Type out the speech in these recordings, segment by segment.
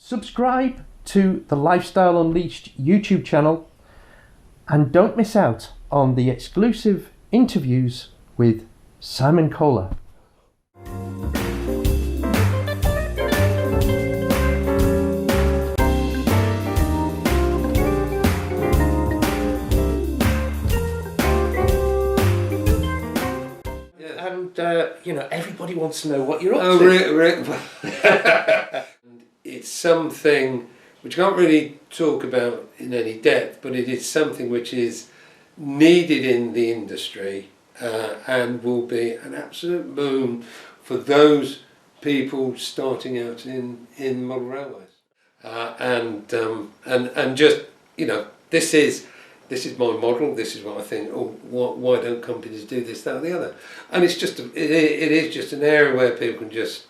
Subscribe to the Lifestyle Unleashed YouTube channel and don't miss out on the exclusive interviews with Simon Kohler. And everybody wants to know what you're up to. It's something which I can't really talk about in any depth, but it is something which is needed in the industry and will be an absolute boom for those people starting out in model railways. And just, this is my model. This is what I think. Why don't companies do this, that, or the other? And it's just it is just an area where people can just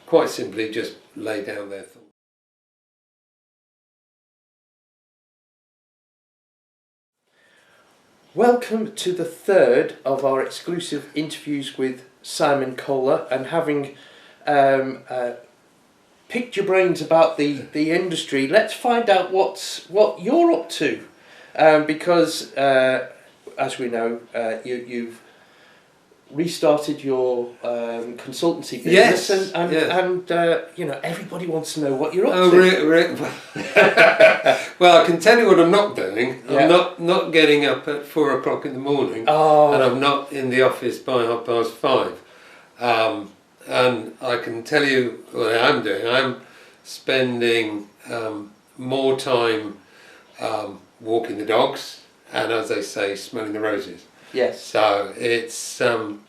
quite simply just lay down their thoughts. Welcome to the third of our exclusive interviews with Simon Kohler, and having picked your brains about the industry, let's find out what you're up to, because as we know, you've restarted your consultancy business. Yes, and everybody wants to know what you're up to. Well, I can tell you what I'm not doing. Yeah. I'm not getting up at 4 o'clock in the morning, and I'm not in the office by 5:30. And I can tell you what I'm doing. I'm spending more time walking the dogs, and as they say, smelling the roses. Yes. So it's been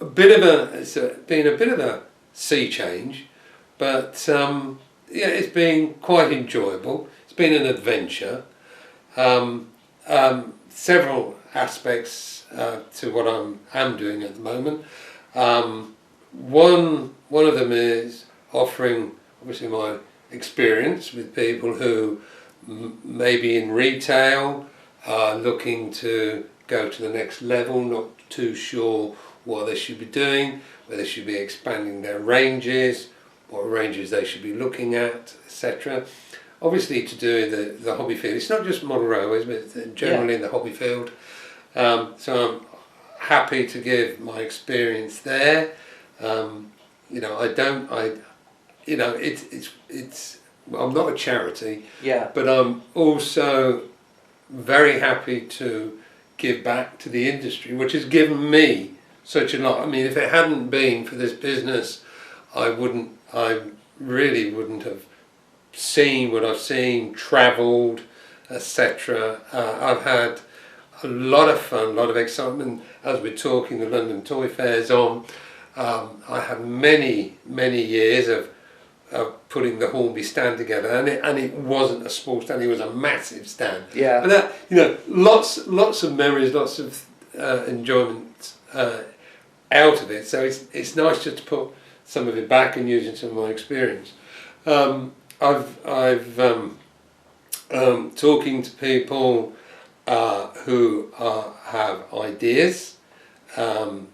a bit of a sea change, but it's been quite enjoyable. It's been an adventure. Several aspects to what I'm doing at the moment. One of them is offering, obviously, my experience with people who maybe in retail are looking to go to the next level, not too sure what they should be doing, whether they should be expanding their ranges, what ranges they should be looking at, etc. Obviously, to do the hobby field. It's not just model railways, but generally in the hobby field. So I'm happy to give my experience there. I'm not a charity, but I'm also very happy to give back to the industry, which has given me such a lot. I mean, if it hadn't been for this business, I really wouldn't have seen what I've seen, travelled, etc. I've had a lot of fun, a lot of excitement. As we're talking, the London Toy Fair's on. I had many years of putting the Hornby stand together, and it wasn't a small stand; it was a massive stand. Yeah. And that, lots of memories, lots of enjoyment out of it. So it's nice just to put some of it back and using some of my experience. I've talking to people who have ideas from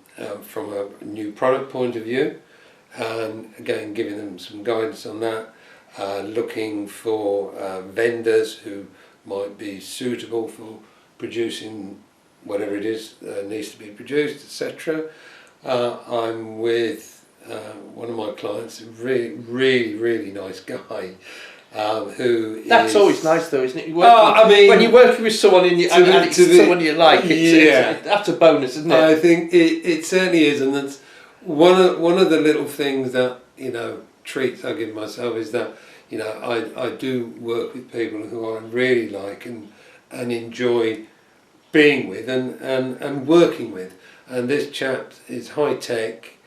a new product point of view, and again giving them some guidance on that, looking for vendors who might be suitable for producing whatever it is needs to be produced, etc. I'm with one of my clients, a really nice guy, That's always nice, though, isn't it? When you're working with someone someone you like, that's a bonus, isn't it? I think it certainly is, and that's one of the little things that, treats I give myself is that, I do work with people who I really like and enjoy being with and working with. And this chap is high tech,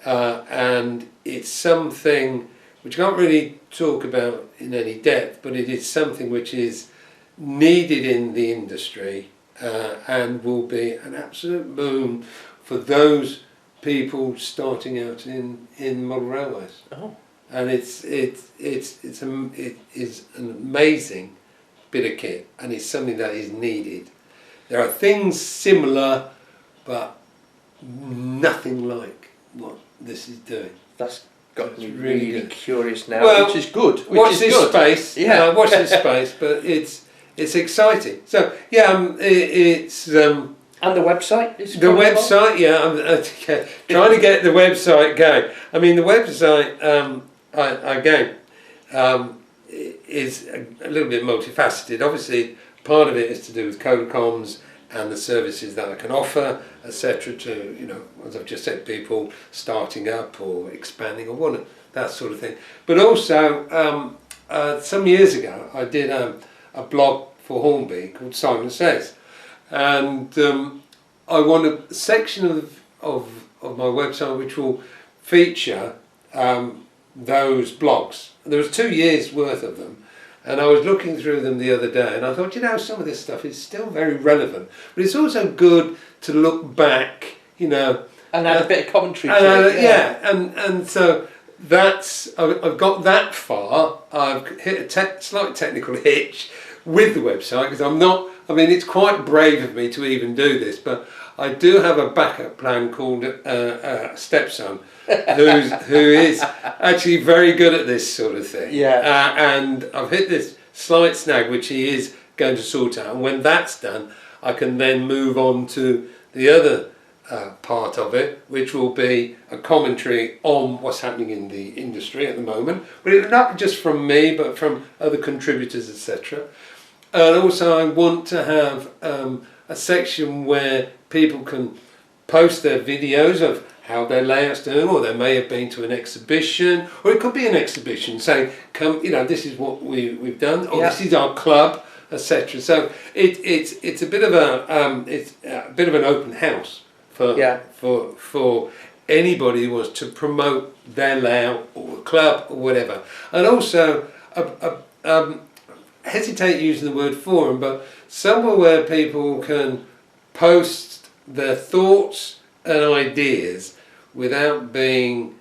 and it's something which I can't really talk about in any depth, but it is something which is needed in the industry and will be an absolute boom for those people starting out in model railways. Oh. And it is an amazing bit of kit, and it's something that is needed. There are things similar, but nothing like what this is doing. That's got me really really good. curious now, Well, which is good. Watch this space. Yeah. Watch this space. But it's exciting. So yeah, it's. And the website is The website, yeah, I'm trying to get the website going. I mean, the website, again, is a little bit multifaceted. Obviously, part of it is to do with Codecoms and the services that I can offer, etc. To, you know, as I've just said, people starting up or expanding or whatever, that sort of thing. But also, some years ago, I did a blog for Hornby called Simon Says. And I want a section of my website which will feature those blogs. There was 2 years worth of them, and I was looking through them the other day, and I thought, you know, some of this stuff is still very relevant, but it's also good to look back, you know, and add a bit of commentary to it. Yeah, and so that's I've got that far. I've hit a slight technical hitch with the website because I'm not. I mean, it's quite brave of me to even do this, but I do have a backup plan called stepson, who is actually very good at this sort of thing. Yeah. And I've hit this slight snag, which he is going to sort out. And when that's done, I can then move on to the other part of it, which will be a commentary on what's happening in the industry at the moment, but it's not just from me, but from other contributors, etc. And also I want to have a section where people can post their videos of how their layout's doing, or they may have been to an exhibition, or it could be an exhibition saying, come, you know, this is what we've done, or this is our club, etc. So it's a bit of an open house for anybody who wants to promote their layout or club or whatever. And also hesitate using the word forum, but somewhere where people can post their thoughts and ideas without being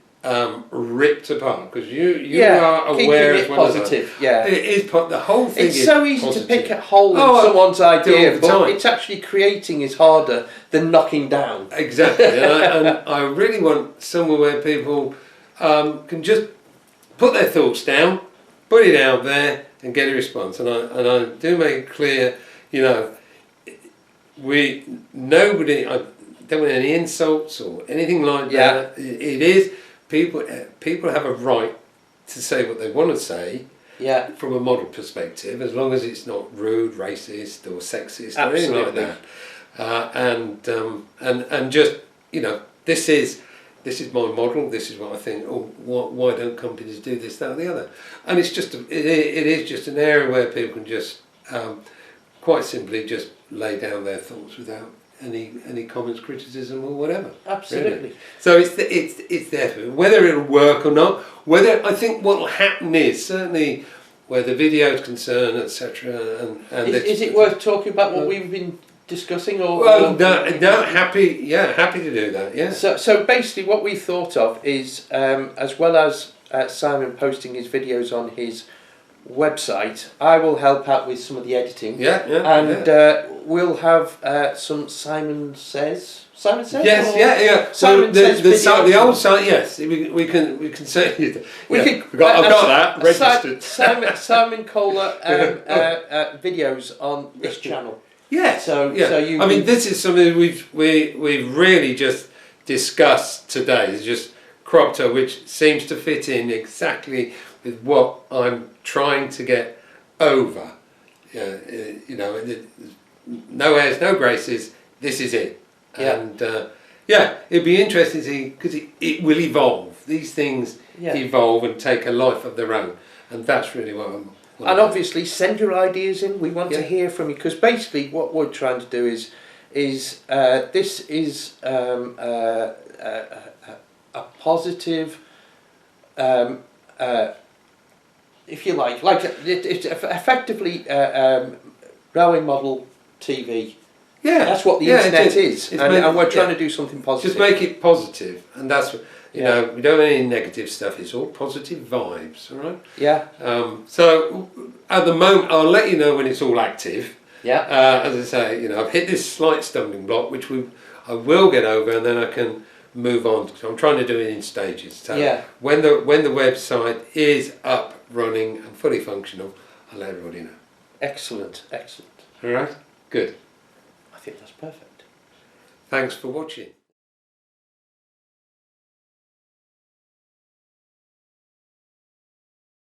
ripped apart, because you are aware as well positive. It is the whole thing. It's is so easy positive. to pick a hole in someone's idea, but time. it's actually creating is harder than knocking down. Exactly, and I really want somewhere where people can just put their thoughts down, put it out there, and get a response. And I do make it clear, you know, nobody. I don't want any insults or anything like that. It is people have a right to say what they want to say. Yeah. From a model perspective, as long as it's not rude, racist, or sexist, or Absolutely. anything like that. And just, you know, this is my model. This is what I think. Oh, why don't companies do this, that, or the other? And it's just it is just an area where people can just quite simply just lay down their thoughts without any comments, criticism, or whatever. Absolutely. Really. So it's there for whether it'll work or not. Whether I think what will happen is certainly where the video is concerned, etc. And is it worth talking about what we've been discussing? Happy to do that. Yeah. So basically, what we thought of is as well as Simon posting his videos on his website, I will help out with some of the editing. We'll have some Simon Says. Simon Says? Yes, Simon Says the old site, yes. We can say I've got that registered. Simon Kohler videos on this channel. Yeah. So you. I mean, this is something we've really just discussed today. It's just cropped up, which seems to fit in exactly with what I'm trying to get over. You know, no airs, no graces. This is it. Yeah. And it'd be interesting to see, because it will evolve. These things evolve and take a life of their own, and that's really what I'm. And obviously, send your ideas in. We want to hear from you, because basically, what we're trying to do is this is a positive, if you like it's effectively rowing model TV. Yeah, that's what the internet is, and we're trying to do something positive. Just make it positive, and that's what, you know. We don't have any negative stuff. It's all positive vibes, all right? Yeah. So at the moment, I'll let you know when it's all active. Yeah. As I say, you know, I've hit this slight stumbling block, which I will get over, and then I can move on. So I'm trying to do it in stages. So Yeah. when the website is up, running and fully functional, I'll let everybody know. Excellent, excellent. All right? Good. I think that's perfect. Thanks for watching.